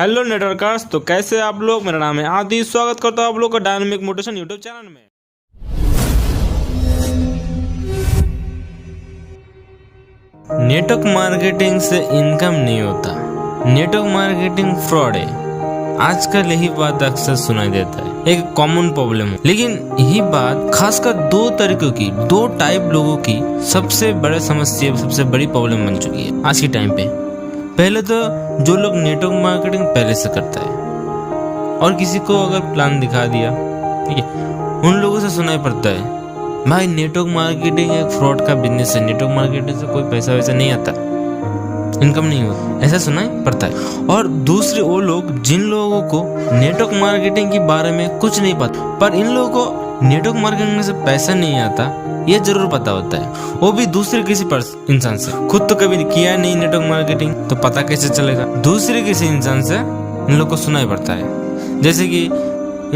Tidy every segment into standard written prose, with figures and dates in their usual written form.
Hello networkers, तो कैसे आप लोग। मेरा नाम है आदि, स्वागत करता हूँ आप लोग का डायनामिक मोटिवेशन यूट्यूब चैनल में। नेटवर्क मार्केटिंग से इनकम नहीं होता, नेटवर्क मार्केटिंग फ्रॉड है। आजकल यही बात अक्सर सुनाई देता है, एक कॉमन प्रॉब्लम है। लेकिन यही बात खासकर दो तरीकों की, दो टाइप लोगों की सबसे बड़ी समस्या, सबसे बड़ी प्रॉब्लम बन चुकी है आज के टाइम पे। पहले तो जो लोग नेटवर्क मार्केटिंग पहले से करता है और किसी को अगर प्लान दिखा दिया, ठीक है, उन लोगों से सुनाई पड़ता है भाई नेटवर्क मार्केटिंग एक फ्रॉड का बिजनेस है, नेटवर्क मार्केटिंग से कोई पैसा वैसा नहीं आता, इनकम नहीं होता, ऐसा सुनाई पड़ता है। और दूसरे वो लोग जिन लोगों को नेटवर्क मार्केटिंग के बारे में कुछ नहीं पता, पर इन लोगों को नेटवर्क मार्केटिंग से पैसा नहीं आता ये जरूर पता होता है, वो भी दूसरे किसी इंसान से। खुद तो कभी किया नहीं नेटवर्क मार्केटिंग, तो पता कैसे चलेगा। दूसरे किसी इंसान से इन लोग को सुनाई पड़ता है, जैसे कि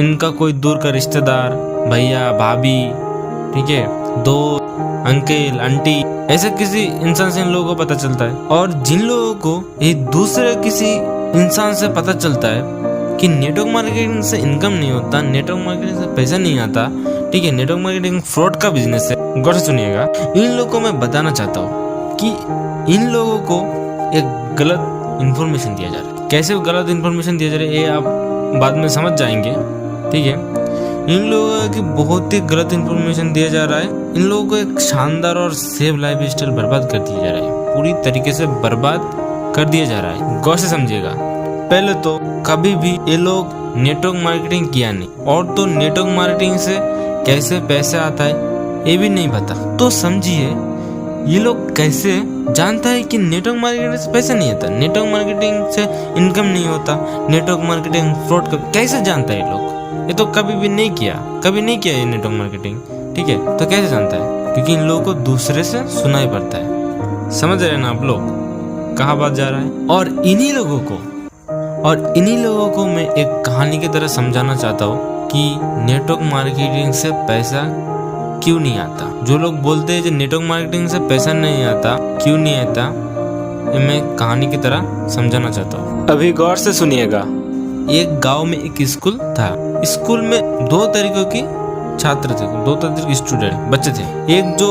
इनका कोई दूर का रिश्तेदार, भैया भाभी, ठीक है, दोस्त, अंकल आंटी, ऐसे किसी इंसान से इन लोगों को पता चलता है। और जिन लोगों को ये दूसरे किसी इंसान से पता चलता है कि नेटवर्क मार्केटिंग से इनकम नहीं होता, नेटवर्क मार्केटिंग से पैसा नहीं आता, ठीक है, नेटवर्क मार्केटिंग फ्रॉड का बिजनेस है, गौर से सुनिएगा। इन लोगों को मैं बताना चाहता हूँ कि इन लोगों को एक गलत इन्फॉर्मेशन दिया जा रहा है। कैसे गलत इन्फॉर्मेशन दिया जा रहा है ये आप बाद में समझ जाएंगे, ठीक है। इन लोगों की बहुत ही गलत इन्फॉर्मेशन दिया जा रहा है। इन लोगों को एक शानदार और सेफ लाइफ स्टाइल बर्बाद कर दिया जा रहा है, पूरी तरीके से बर्बाद कर दिया जा रहा है। गौर से समझिएगा। पहले तो कभी भी ये लोग नेटवर्क मार्केटिंग किया नहीं, और तो नेटवर्क मार्केटिंग से कैसे पैसा आता है ये भी नहीं पता। तो समझिए ये लोग कैसे जानता है कि नेटवर्क मार्केटिंग से पैसा नहीं आता, नेटवर्क मार्केटिंग से इनकम नहीं होता, नेटवर्क मार्केटिंग फ्रॉड कैसे जानता है ये लोग। ये तो कभी भी नहीं किया, कभी नहीं किया ये नेटवर्क मार्केटिंग, ठीक है, तो कैसे जानता है? क्योंकि इन लोगों को दूसरे से सुनाई पड़ता है। समझ रहे हैं ना आप लोग कहाँ बात जा रहा है। और इन्हीं लोगों को मैं एक कहानी की तरह समझाना चाहता हूँ कि नेटवर्क मार्केटिंग से पैसा क्यों नहीं आता। जो लोग बोलते हैं कि नेटवर्क मार्केटिंग से पैसा नहीं आता, क्यों नहीं आता, ये मैं कहानी की तरह समझाना चाहता हूँ। अभी गौर से सुनिएगा। एक गांव में एक स्कूल था। स्कूल में दो तरीकों की छात्र थे, दो तरीके के स्टूडेंट बच्चे थे। एक जो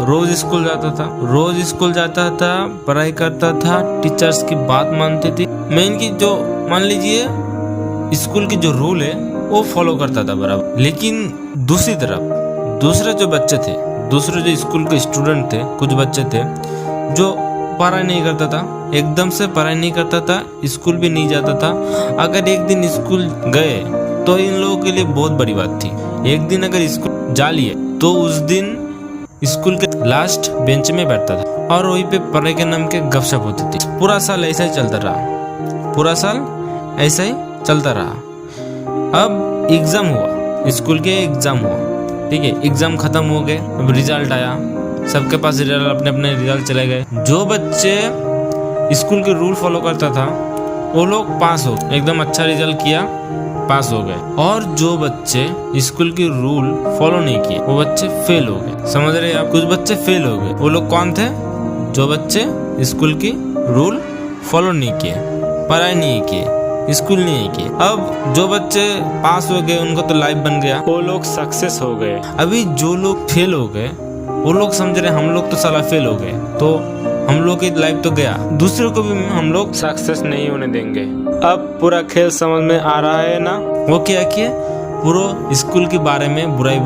रोज स्कूल जाता था, पढ़ाई करता था, टीचर्स की बात मानती थी, मेन की जो मान लीजिए स्कूल की जो रूल है वो फॉलो करता था बराबर। लेकिन दूसरी तरफ दूसरे जो बच्चे थे, दूसरे जो स्कूल के स्टूडेंट थे, कुछ बच्चे थे जो पढ़ाई नहीं करता था, एकदम से पढ़ाई नहीं करता था, स्कूल भी नहीं जाता था। अगर एक दिन स्कूल गए तो इन लोगों के लिए बहुत बड़ी बात थी। एक दिन अगर स्कूल जा लिए तो उस दिन स्कूल के लास्ट बेंच में बैठता था और वहीं पे पढ़ाई के नाम के गपशप होती थी। पूरा साल ऐसा ही चलता रहा। अब एग्जाम हुआ, स्कूल के एग्जाम हुआ, ठीक है, एग्जाम खत्म हो गए, अब रिजल्ट आया, सबके पास रिजल्ट, अपने अपने रिजल्ट चले गए। जो बच्चे स्कूल के रूल फॉलो करता था वो लोग पास हो, एकदम अच्छा रिजल्ट किया, पास हो गए। और जो बच्चे स्कूल के रूल फॉलो नहीं किए वो बच्चे फेल हो गए। समझ रहे आप? कुछ बच्चे फेल हो गए। वो लोग कौन थे? जो बच्चे स्कूल की रूल फॉलो नहीं किए, पढ़ाई नहीं किए, स्कूल नहीं किए। अब जो बच्चे पास हो गए उनको तो लाइफ बन गया, वो लोग सक्सेस हो गए। अभी जो लोग फेल हो गए वो लोग समझ रहे हम लोग तो साला फेल हो गए, तो हम लोग की लाइफ तो गया, दूसरों को भी हम लोग सक्सेस नहीं होने देंगे। अब पूरा खेल समझ में आ रहा है ना। वो क्या किए, पूरा स्कूल के बारे में बुराई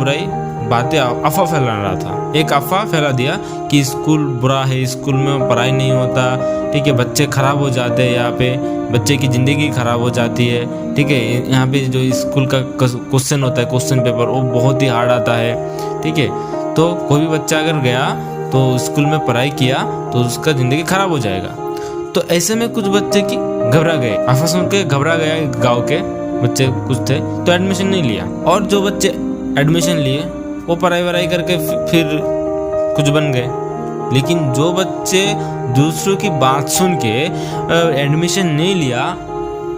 बातें, अफवाह फैला रहा था। एक अफवाह फैला दिया कि स्कूल बुरा है, स्कूल में पढ़ाई नहीं होता, ठीक है, बच्चे खराब हो जाते हैं, यहाँ पे बच्चे की ज़िंदगी खराब हो जाती है, ठीक है। यहाँ पे जो स्कूल का क्वेश्चन होता है, क्वेश्चन पेपर, वो बहुत ही हार्ड आता है, ठीक है। तो कोई भी बच्चा अगर गया तो स्कूल में पढ़ाई किया तो उसका ज़िंदगी खराब हो जाएगा। तो ऐसे में कुछ बच्चे की घबरा गए, अफवाह सुन के घबरा गया, गाँव के बच्चे कुछ थे, तो एडमिशन नहीं लिया। और जो बच्चे एडमिशन लिए वो पढ़ाई करके फिर कुछ बन गए। लेकिन जो बच्चे दूसरों की बात सुन के एडमिशन नहीं लिया,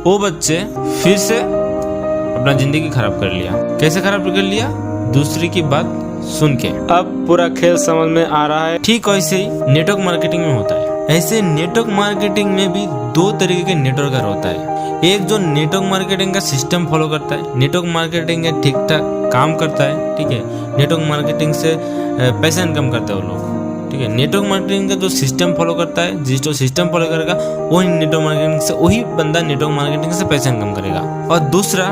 वो बच्चे फिर से अपना जिंदगी खराब कर लिया। कैसे खराब कर लिया? दूसरी की बात सुन के। अब पूरा खेल समझ में आ रहा है। ठीक वैसे ही नेटवर्क मार्केटिंग में होता है। ऐसे नेटवर्क मार्केटिंग में भी दो तरीके के नेटवर्कर होता है। एक जो नेटवर्क मार्केटिंग का सिस्टम फॉलो करता है, नेटवर्क मार्केटिंग का ठीक ठाक काम करता है, ठीक है, नेटवर्क मार्केटिंग से पैसा इनकम करते हैं वो लोग, ठीक है। नेटवर्क मार्केटिंग का जो सिस्टम फॉलो करता है, जिस जो सिस्टम फॉलो करेगा वही नेटवर्क मार्केटिंग से, वही बंदा नेटवर्क मार्केटिंग से पैसा इनकम करेगा। और दूसरा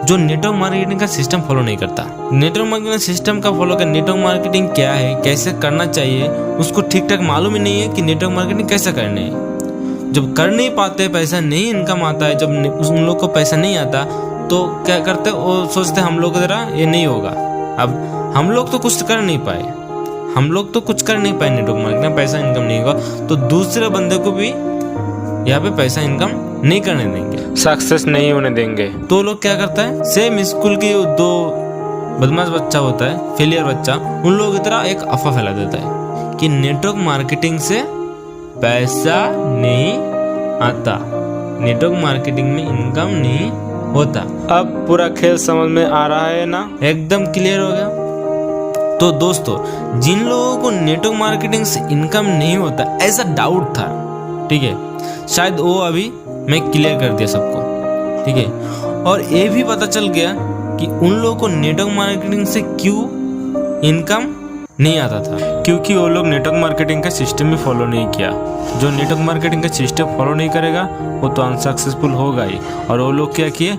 जो नेटवर्क मार्केटिंग का सिस्टम फॉलो नहीं करता, नेटवर्क मार्केटिंग सिस्टम का फॉलो कर, नेटवर्क मार्केटिंग क्या है, कैसे करना चाहिए, उसको ठीक ठाक मालूम ही नहीं है कि नेटवर्क मार्केटिंग कैसे करनी है। जब कर नहीं पाते, पैसा नहीं इनकम आता है, जब उन लोग को पैसा नहीं आता तो क्या करते, वो सोचते हम लोग की तरह ये नहीं होगा। अब हम लोग तो कुछ कर नहीं पाए, नेटवर्क मार्केटिंग पैसा इनकम नहीं होगा, तो दूसरे बंदे को भी यहाँ पे पैसा इनकम नहीं करने देंगे, सक्सेस नहीं होने देंगे। तो लोग क्या करता है, सेम स्कूल की दो बदमाश बच्चा होता है, फेलियर बच्चा, उन लोगों की तरह एक अफवाह फैला देता है कि नेटवर्क मार्केटिंग से पैसा नहीं आता, नेटवर्क मार्केटिंग में इनकम नहीं होता। अब पूरा खेल समझ में आ रहा है ना, एकदम क्लियर हो गया। तो दोस्तों, जिन लोगों को नेटवर्क मार्केटिंग से इनकम नहीं होता ऐसा डाउट था, ठीक है, शायद वो अभी मैं क्लियर कर दिया सबको, ठीक है। और ये भी पता चल गया कि उन लोगों को नेटवर्क मार्केटिंग से क्यों इनकम नहीं आता था, क्योंकि वो लोग नेटवर्क मार्केटिंग का सिस्टम ही फॉलो नहीं किया। जो नेटवर्क मार्केटिंग का सिस्टम फॉलो नहीं करेगा वो तो अनसक्सेसफुल होगा ही, और वो लोग क्या किए,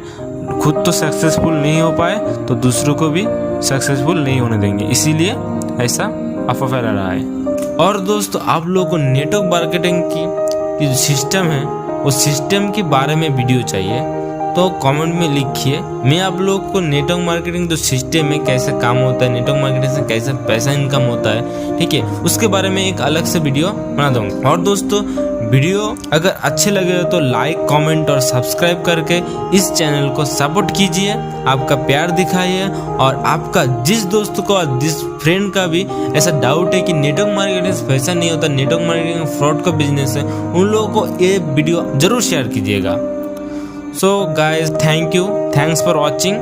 खुद तो सक्सेसफुल नहीं हो पाए तो दूसरों को भी सक्सेसफुल नहीं होने देंगे, इसीलिए ऐसा अफवाह फैला रहा है। और दोस्तों, आप लोगों को नेटवर्क मार्केटिंग की जो सिस्टम है, उस सिस्टम के बारे में वीडियो चाहिए तो कमेंट में लिखिए। मैं आप लोगों को नेटवर्क मार्केटिंग जो सिस्टम है, कैसे काम होता है, नेटवर्क मार्केटिंग से कैसे पैसा इनकम होता है, ठीक है, उसके बारे में एक अलग से वीडियो बना दूंगा। और दोस्तों, वीडियो अगर अच्छे लगे तो लाइक, कमेंट और सब्सक्राइब करके इस चैनल को सपोर्ट कीजिए, आपका प्यार दिखाइए। और आपका जिस दोस्त को और जिस फ्रेंड का भी ऐसा डाउट है कि नेटवर्क मार्केटिंग से पैसा नहीं होता, नेटवर्क मार्केटिंग फ्रॉड का बिजनेस है, उन लोगों को ये वीडियो जरूर शेयर कीजिएगा। So guys, thanks for watching.